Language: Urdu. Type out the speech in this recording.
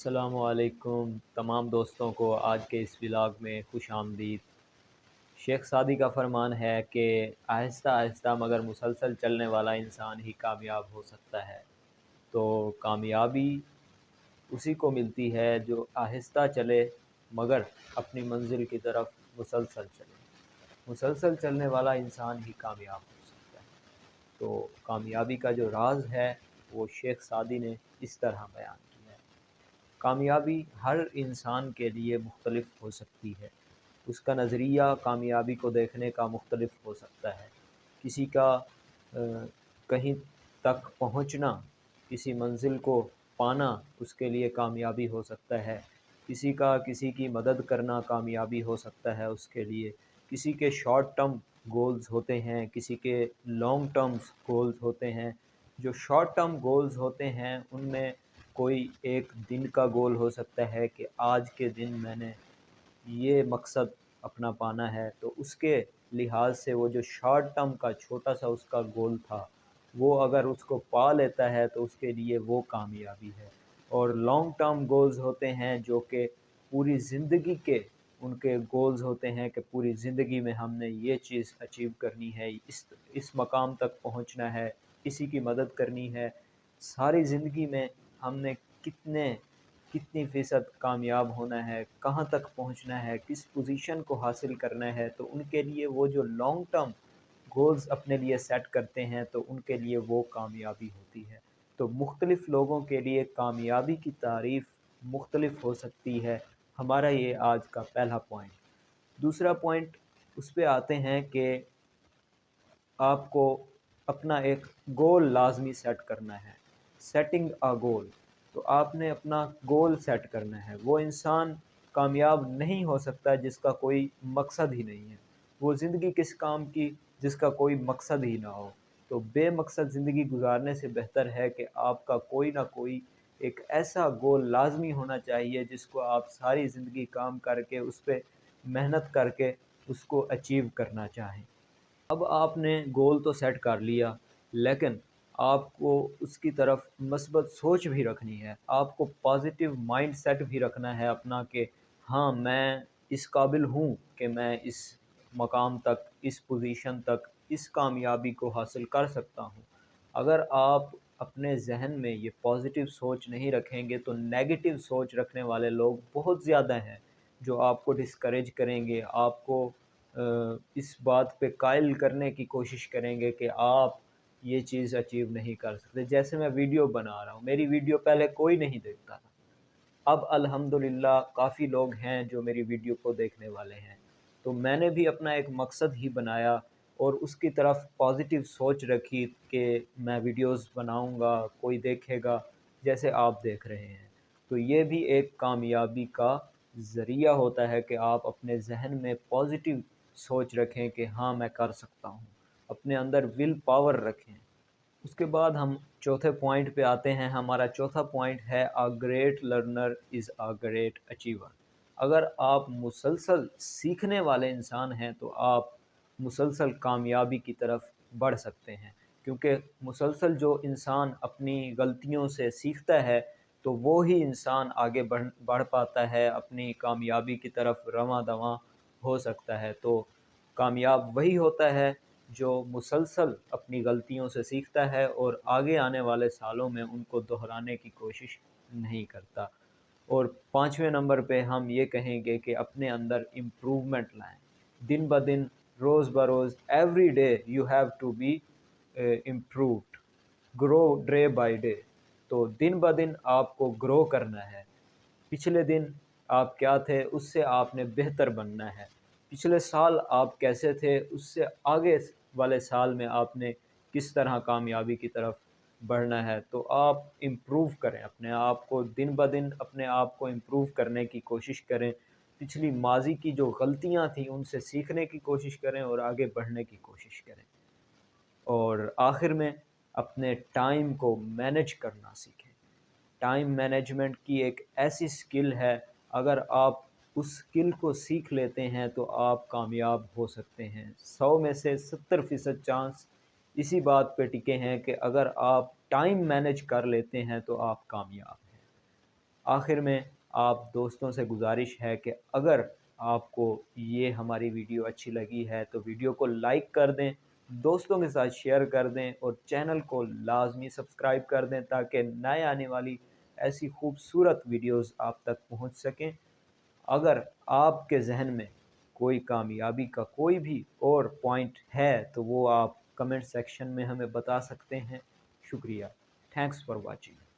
السلام علیکم تمام دوستوں کو آج کے اس ولاگ میں خوش آمدید۔ شیخ سعدی کا فرمان ہے کہ آہستہ آہستہ مگر مسلسل چلنے والا انسان ہی کامیاب ہو سکتا ہے۔ تو کامیابی اسی کو ملتی ہے جو آہستہ چلے مگر اپنی منزل کی طرف مسلسل چلے۔ مسلسل چلنے والا انسان ہی کامیاب ہو سکتا ہے۔ تو کامیابی کا جو راز ہے وہ شیخ سعدی نے اس طرح بیان کیا ہے۔ کامیابی ہر انسان کے لیے مختلف ہو سکتی ہے۔ اس کا نظریہ کامیابی کو دیکھنے کا مختلف ہو سکتا ہے۔ کسی کا کہیں تک پہنچنا، کسی منزل کو پانا اس کے لیے کامیابی ہو سکتا ہے۔ کسی کا کسی کی مدد کرنا کامیابی ہو سکتا ہے اس کے لیے۔ کسی کے شارٹ ٹرم گولز ہوتے ہیں، کسی کے لانگ ٹرم گولز ہوتے ہیں۔ جو شارٹ ٹرم گولز ہوتے ہیں ان میں کوئی ایک دن کا گول ہو سکتا ہے کہ آج کے دن میں نے یہ مقصد اپنا پانا ہے، تو اس کے لحاظ سے وہ جو شارٹ ٹرم کا چھوٹا سا اس کا گول تھا وہ اگر اس کو پا لیتا ہے تو اس کے لیے وہ کامیابی ہے۔ اور لانگ ٹرم گولز ہوتے ہیں جو کہ پوری زندگی کے ان کے گولز ہوتے ہیں کہ پوری زندگی میں ہم نے یہ چیز اچیو کرنی ہے، اس مقام تک پہنچنا ہے، کسی کی مدد کرنی ہے۔ ساری زندگی میں ہم نے کتنی فیصد کامیاب ہونا ہے، کہاں تک پہنچنا ہے، کس پوزیشن کو حاصل کرنا ہے، تو ان کے لیے وہ جو لانگ ٹرم گولز اپنے لیے سیٹ کرتے ہیں تو ان کے لیے وہ کامیابی ہوتی ہے۔ تو مختلف لوگوں کے لیے کامیابی کی تعریف مختلف ہو سکتی ہے۔ ہمارا یہ آج کا پہلا پوائنٹ۔ دوسرا پوائنٹ اس پہ آتے ہیں کہ آپ کو اپنا ایک گول لازمی سیٹ کرنا ہے۔ سیٹنگ اے گول، تو آپ نے اپنا گول سیٹ کرنا ہے۔ وہ انسان کامیاب نہیں ہو سکتا جس کا کوئی مقصد ہی نہیں ہے۔ وہ زندگی کس کام کی جس کا کوئی مقصد ہی نہ ہو۔ تو بے مقصد زندگی گزارنے سے بہتر ہے کہ آپ کا کوئی نہ کوئی ایک ایسا گول لازمی ہونا چاہیے جس کو آپ ساری زندگی کام کر کے اس پہ محنت کر کے اس کو اچیو کرنا چاہیں۔ اب آپ نے گول تو سیٹ کر لیا، لیکن آپ کو اس کی طرف مثبت سوچ بھی رکھنی ہے۔ آپ کو پازیٹیو مائنڈ سیٹ بھی رکھنا ہے اپنا کہ ہاں میں اس قابل ہوں کہ میں اس مقام تک، اس پوزیشن تک، اس کامیابی کو حاصل کر سکتا ہوں۔ اگر آپ اپنے ذہن میں یہ پازیٹیو سوچ نہیں رکھیں گے تو نیگیٹو سوچ رکھنے والے لوگ بہت زیادہ ہیں جو آپ کو ڈسکریج کریں گے، آپ کو اس بات پہ قائل کرنے کی کوشش کریں گے کہ آپ یہ چیز اچیو نہیں کر سکتے۔ جیسے میں ویڈیو بنا رہا ہوں، میری ویڈیو پہلے کوئی نہیں دیکھتا تھا، اب الحمدللہ کافی لوگ ہیں جو میری ویڈیو کو دیکھنے والے ہیں۔ تو میں نے بھی اپنا ایک مقصد ہی بنایا اور اس کی طرف پازیٹیو سوچ رکھی کہ میں ویڈیوز بناؤں گا، کوئی دیکھے گا جیسے آپ دیکھ رہے ہیں۔ تو یہ بھی ایک کامیابی کا ذریعہ ہوتا ہے کہ آپ اپنے ذہن میں پازیٹیو سوچ رکھیں کہ ہاں میں کر سکتا ہوں، اپنے اندر ول پاور رکھیں۔ اس کے بعد ہم چوتھے پوائنٹ پہ آتے ہیں۔ ہمارا چوتھا پوائنٹ ہے a great learner is a great achiever. اگر آپ مسلسل سیکھنے والے انسان ہیں تو آپ مسلسل کامیابی کی طرف بڑھ سکتے ہیں، کیونکہ مسلسل جو انسان اپنی غلطیوں سے سیکھتا ہے تو وہی انسان آگے بڑھ پاتا ہے، اپنی کامیابی کی طرف رواں دواں ہو سکتا ہے۔ تو کامیاب وہی ہوتا ہے جو مسلسل اپنی غلطیوں سے سیکھتا ہے اور آگے آنے والے سالوں میں ان کو دہرانے کی کوشش نہیں کرتا۔ اور پانچویں نمبر پہ ہم یہ کہیں گے کہ اپنے اندر امپروومنٹ لائیں، دن بدن، روز بروز، every day you have to be improved, grow day by day. تو دن بدن آپ کو گرو کرنا ہے۔ پچھلے دن آپ کیا تھے اس سے آپ نے بہتر بننا ہے۔ پچھلے سال آپ کیسے تھے اس سے آگے والے سال میں آپ نے کس طرح کامیابی کی طرف بڑھنا ہے۔ تو آپ امپروو کریں اپنے آپ کو، دن بدن اپنے آپ کو امپروو کرنے کی کوشش کریں۔ پچھلی ماضی کی جو غلطیاں تھیں ان سے سیکھنے کی کوشش کریں اور آگے بڑھنے کی کوشش کریں۔ اور آخر میں اپنے ٹائم کو مینیج کرنا سیکھیں۔ ٹائم مینجمنٹ کی ایک ایسی سکل ہے، اگر آپ اس سکل کو سیکھ لیتے ہیں تو آپ کامیاب ہو سکتے ہیں۔ 100 میں سے 70% چانس اسی بات پہ ٹکے ہیں کہ اگر آپ ٹائم مینیج کر لیتے ہیں تو آپ کامیاب ہیں۔ آخر میں آپ دوستوں سے گزارش ہے کہ اگر آپ کو یہ ہماری ویڈیو اچھی لگی ہے تو ویڈیو کو لائک کر دیں، دوستوں کے ساتھ شیئر کر دیں اور چینل کو لازمی سبسکرائب کر دیں تاکہ نئے آنے والی ایسی خوبصورت ویڈیوز آپ تک پہنچ سکیں۔ اگر آپ کے ذہن میں کوئی کامیابی کا کوئی بھی اور پوائنٹ ہے تو وہ آپ کمنٹ سیکشن میں ہمیں بتا سکتے ہیں۔ شکریہ، تھینکس فار واچنگ۔